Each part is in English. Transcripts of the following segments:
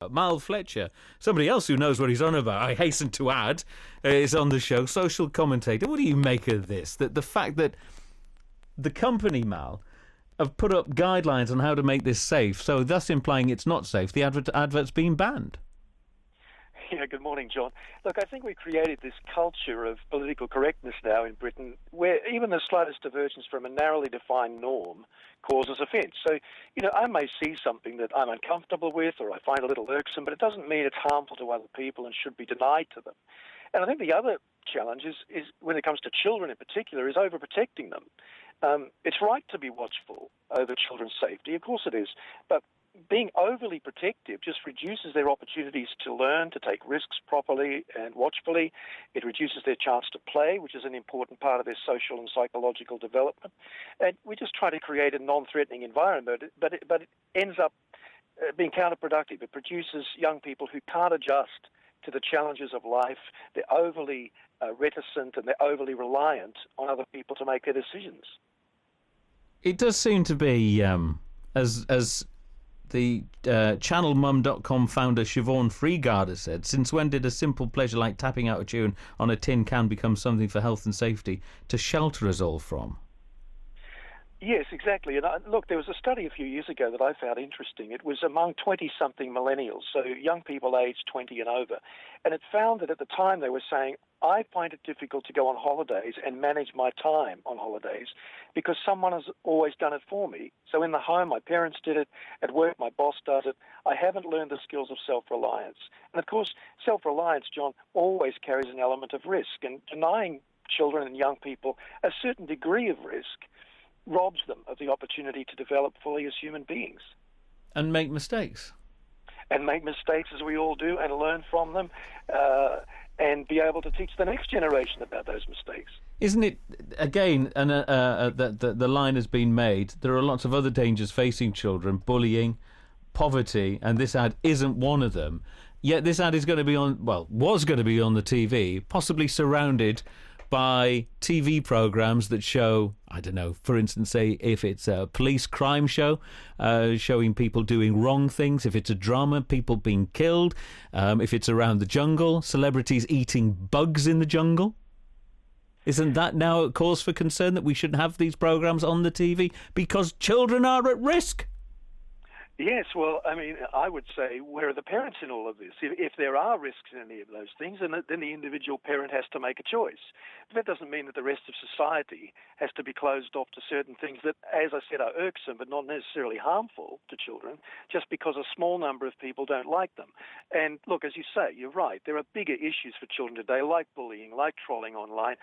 Mal Fletcher, somebody else who knows what he's on about, I hasten to add, is on the show, social commentator. What do you make of this? That the fact that the company, Mal, have put up guidelines on how to make this safe, so thus implying it's not safe, the advert's been banned. Yeah, good morning, John. Look, I think we created this culture of political correctness now in Britain where even the slightest divergence from a narrowly defined norm causes offence. So, I may see something that I'm uncomfortable with or I find a little irksome, but it doesn't mean it's harmful to other people and should be denied to them. And I think the other challenge is when it comes to children in particular, is overprotecting them. It's right to be watchful over children's safety, of course it is, but being overly protective just reduces their opportunities to learn, to take risks properly and watchfully. It reduces their chance to play, which is an important part of their social and psychological development. And we just try to create a non-threatening environment, but it ends up being counterproductive. It produces young people who can't adjust to the challenges of life. They're overly reticent and they're overly reliant on other people to make their decisions. It does seem to be, as the channelmum.com founder Siobhan Freegarder said, since when did a simple pleasure like tapping out a tune on a tin can become something for health and safety to shelter us all from? Yes, exactly. And look, there was a study a few years ago that I found interesting. It was among 20-something millennials, so young people aged 20 and over. And it found that at the time they were saying, I find it difficult to go on holidays and manage my time on holidays because someone has always done it for me. So in the home, my parents did it. At work, my boss does it. I haven't learned the skills of self-reliance. And of course, self-reliance, John, always carries an element of risk. And denying children and young people a certain degree of risk robs them of the opportunity to develop fully as human beings. And make mistakes. And make mistakes, as we all do, and learn from them, and be able to teach the next generation about those mistakes. Isn't it, again, and the line has been made, there are lots of other dangers facing children, bullying, poverty, and this ad isn't one of them. Yet this ad is going to be was going to be on the TV, possibly surrounded by TV programs that show, I don't know, for instance, say if it's a police crime show, showing people doing wrong things, if it's a drama, people being killed, if it's around the jungle, celebrities eating bugs in the jungle. Isn't that now a cause for concern that we shouldn't have these programs on the TV because children are at risk? Yes, well, I mean, I would say, where are the parents in all of this? If there are risks in any of those things, then the individual parent has to make a choice. But that doesn't mean that the rest of society has to be closed off to certain things that, as I said, are irksome but not necessarily harmful to children, just because a small number of people don't like them. And look, as you say, you're right, there are bigger issues for children today, like bullying, like trolling online,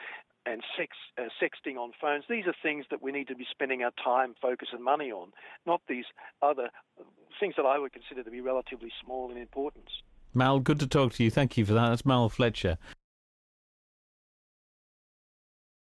and sexting on phones. These are things that we need to be spending our time, focus and money on, not these other things that I would consider to be relatively small in importance. Mal, good to talk to you. Thank you for that. That's Mal Fletcher.